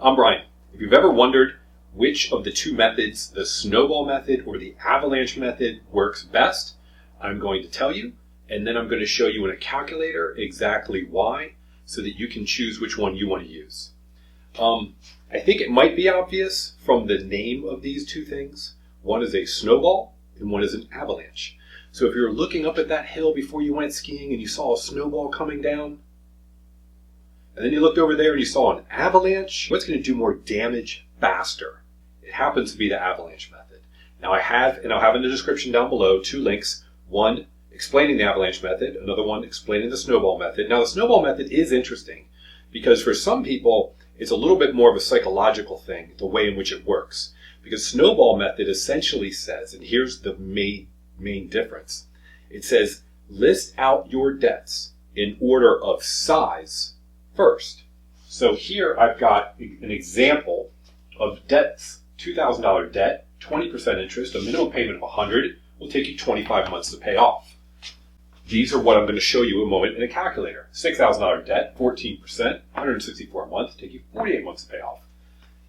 I'm Brian. If you've ever wondered which of the two methods, the snowball method or the avalanche method, works best, I'm going to tell you, and then I'm going to show you in a calculator exactly why, so that you can choose which one you want to use. I think it might be obvious from the name of these two things. One is a snowball and one is an avalanche. So if you're looking up at that hill before you went skiing and you saw a snowball coming down, and then you looked over there and you saw an avalanche, what's going to do more damage faster? It happens to be the avalanche method. Now I'll have in the description down below 2 links. One explaining the avalanche method, another one explaining the snowball method. Now the snowball method is interesting because for some people it's a little bit more of a psychological thing, the way in which it works. Because snowball method essentially says, and here's the main difference, it says list out your debts in order of size first. So here I've got an example of debts. $2,000 debt, 20% interest, a minimum payment of $100 will take you 25 months to pay off. These are what I'm going to show you in a moment in a calculator. $6,000 debt, 14%, $164 a month, take you 48 months to pay off.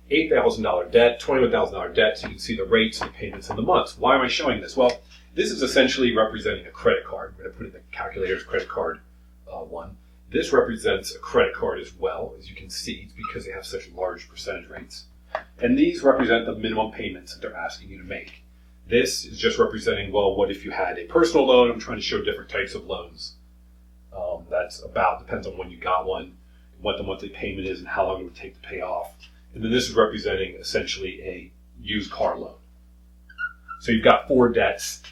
$8,000 debt, $21,000 debt, so you can see the rates and the payments in the months. Why am I showing this? Well, this is essentially representing a credit card. I'm going to put it in the calculator's credit card one. This represents a credit card as well, as you can see, it's because they have such large percentage rates. And these represent the minimum payments that they're asking you to make. This is just representing, well, what if you had a personal loan? I'm trying to show different types of loans. Depends on when you got one, what the monthly payment is, and how long it would take to pay off. And then this is representing essentially a used car loan. So you've got 4 debts,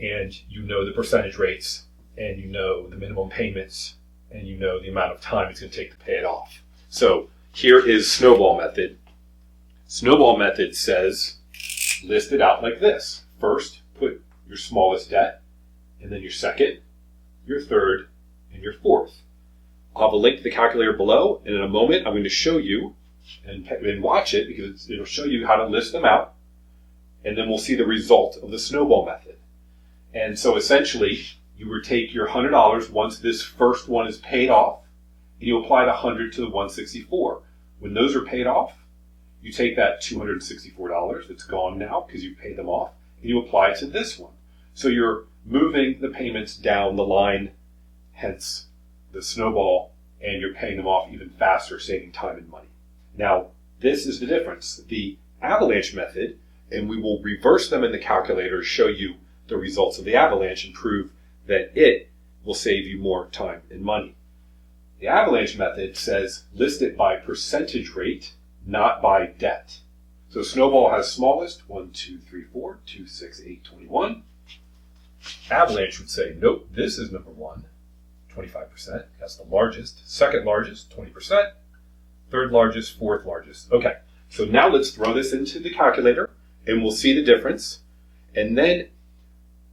and you know the percentage rates, and you know the minimum payments, and you know the amount of time it's going to take to pay it off. So here is snowball method. Snowball method says list it out like this. First, put your smallest debt, and then your second, your third, and your fourth. I'll have a link to the calculator below, and in a moment I'm going to show you and watch it because it'll show you how to list them out, and then we'll see the result of the snowball method. And so essentially, you would take your $100 once this first one is paid off, and you apply the $100 to the $164. When those are paid off, you take that $264 that's gone now because you paid them off, and you apply it to this one. So you're moving the payments down the line, hence the snowball, and you're paying them off even faster, saving time and money. Now, this is the difference. The avalanche method, and we will reverse them in the calculator, show you the results of the avalanche and prove that it will save you more time and money. The avalanche method says list it by percentage rate, not by debt. So snowball has smallest, 1, 2, 3, 4, 2, 6, 8, 21. Avalanche would say, nope, this is number 1, 25%. That's the largest. Second largest, 20%. Third largest, fourth largest. Okay, so now let's throw this into the calculator and we'll see the difference. And then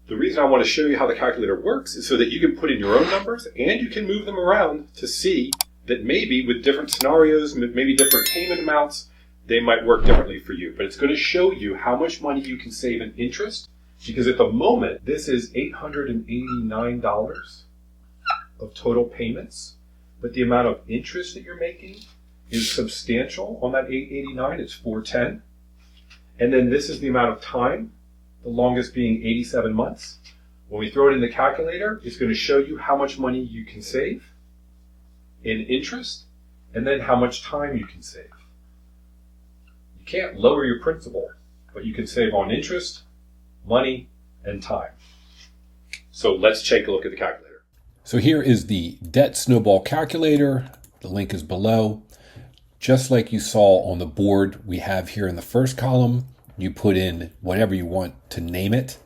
the reason I want to show you how the calculator works is so that you can put in your own numbers and you can move them around to see that maybe with different scenarios, maybe different payment amounts, they might work differently for you. But it's going to show you how much money you can save in interest, because at the moment, this is $889 of total payments, but the amount of interest that you're making is substantial. On that $889, it's $410. And then this is the amount of time, the longest being 87 months. When we throw it in the calculator, it's going to show you how much money you can save in interest, and then how much time you can save. You can't lower your principal, but you can save on interest, money, and time. So let's take a look at the calculator. So here is the debt snowball calculator. The link is below. Just like you saw on the board we have here in the first column, you put in whatever you want to name it.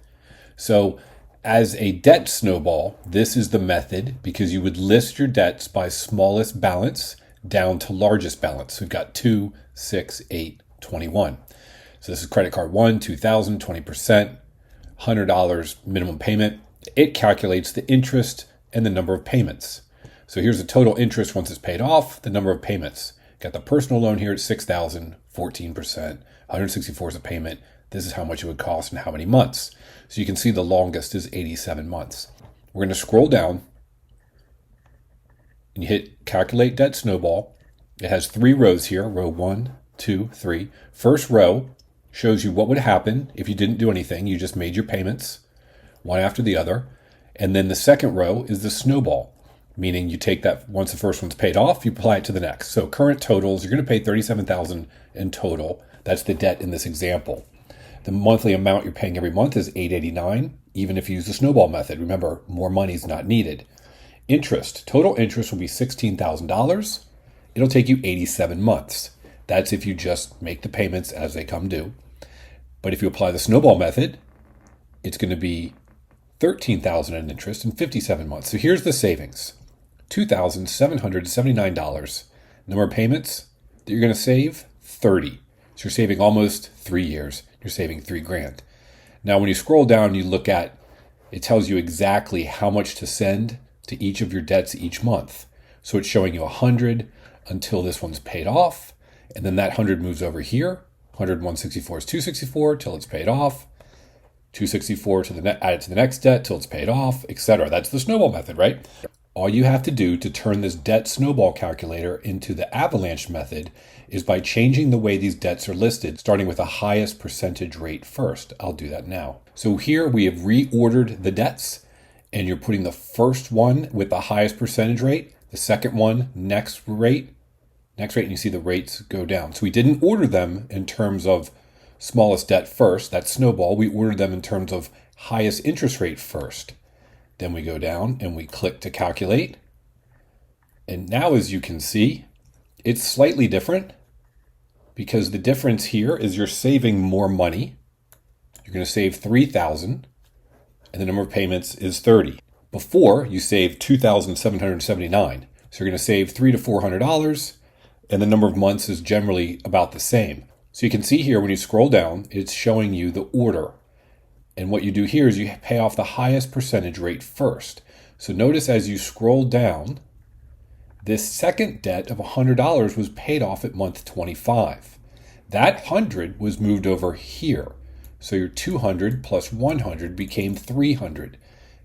So as a debt snowball, this is the method because you would list your debts by smallest balance down to largest balance. We've got 2, 6, 8, 21. So this is credit card 1, 2,000, 20%, $100 minimum payment. It calculates the interest and the number of payments. So here's the total interest once it's paid off, the number of payments. Got the personal loan here at $6,000, 14%, $164 is a payment. This is how much it would cost and how many months. So you can see the longest is 87 months. We're going to scroll down and you hit calculate debt snowball. It has 3 rows here, row 1, 2, 3. First row shows you what would happen if you didn't do anything. You just made your payments, one after the other. And then the second row is the snowball, meaning you take that once the first one's paid off, you apply it to the next. So current totals, you're going to pay $37,000 in total. That's the debt in this example. The monthly amount you're paying every month is $889, even if you use the snowball method. Remember, more money is not needed. Interest, total interest will be $16,000. It'll take you 87 months. That's if you just make the payments as they come due. But if you apply the snowball method, it's going to be $13,000 in interest in 57 months. So here's the savings. $2,779. Number of payments that you're going to save, 30. So you're saving almost 3 years. You're saving $3,000. Now, when you scroll down, you look at, it tells you exactly how much to send to each of your debts each month. So it's showing you 100 until this one's paid off. And then that 100 moves over here. 100 and 164 is 264 till it's paid off. 264 to add it to the next debt till it's paid off, etc. That's the snowball method, right? All you have to do to turn this debt snowball calculator into the Avalanche method is by changing the way these debts are listed, starting with the highest percentage rate first. I'll do that now. So here we have reordered the debts, and you're putting the first one with the highest percentage rate, the second one next rate, and you see the rates go down. So we didn't order them in terms of smallest debt first, that's snowball. We ordered them in terms of highest interest rate first. Then we go down and we click to calculate. And now, as you can see, it's slightly different because the difference here is you're saving more money. You're going to save $3,000 and the number of payments is 30. Before, you saved $2,779. So you're going to save $300 to $400 and the number of months is generally about the same. So you can see here when you scroll down, it's showing you the order. And what you do here is you pay off the highest percentage rate first. So notice as you scroll down, this second debt of $100 was paid off at month 25. That 100 was moved over here. So your 200 plus 100 became 300.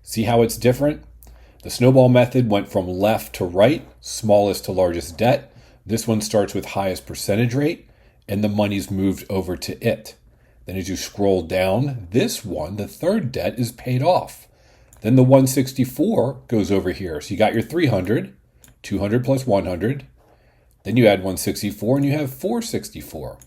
See how it's different? The snowball method went from left to right, smallest to largest debt. This one starts with highest percentage rate, and the money's moved over to it. Then as you scroll down, this one, the third debt, is paid off. Then the 164 goes over here. So you got your 300, 200 plus 100. Then you add 164 and you have 464.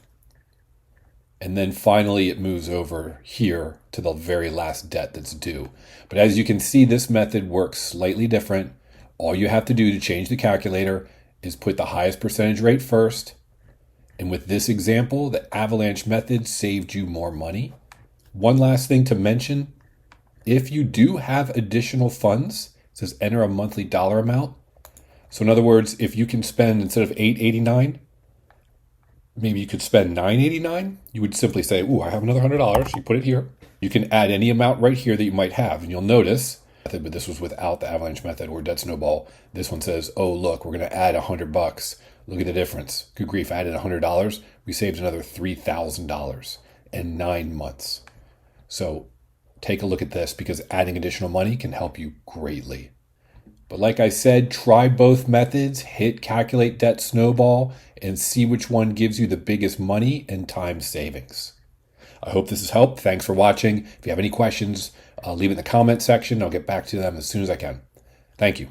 And then finally it moves over here to the very last debt that's due. But as you can see, this method works slightly different. All you have to do to change the calculator is put the highest percentage rate first. And with this example, the Avalanche method saved you more money. One last thing to mention, if you do have additional funds, it says enter a monthly dollar amount. So in other words, if you can spend, instead of $889, maybe you could spend $989, you would simply say, ooh, I have another $100. You put it here. You can add any amount right here that you might have. And you'll notice, but this was without the Avalanche method or Debt Snowball. This one says, oh, look, we're going to add $100. Look at the difference. Good grief, I added $100. We saved another $3,000 in 9 months. So take a look at this because adding additional money can help you greatly. But like I said, try both methods, hit calculate debt snowball, and see which one gives you the biggest money and time savings. I hope this has helped. Thanks for watching. If you have any questions, leave it in the comment section. I'll get back to them as soon as I can. Thank you.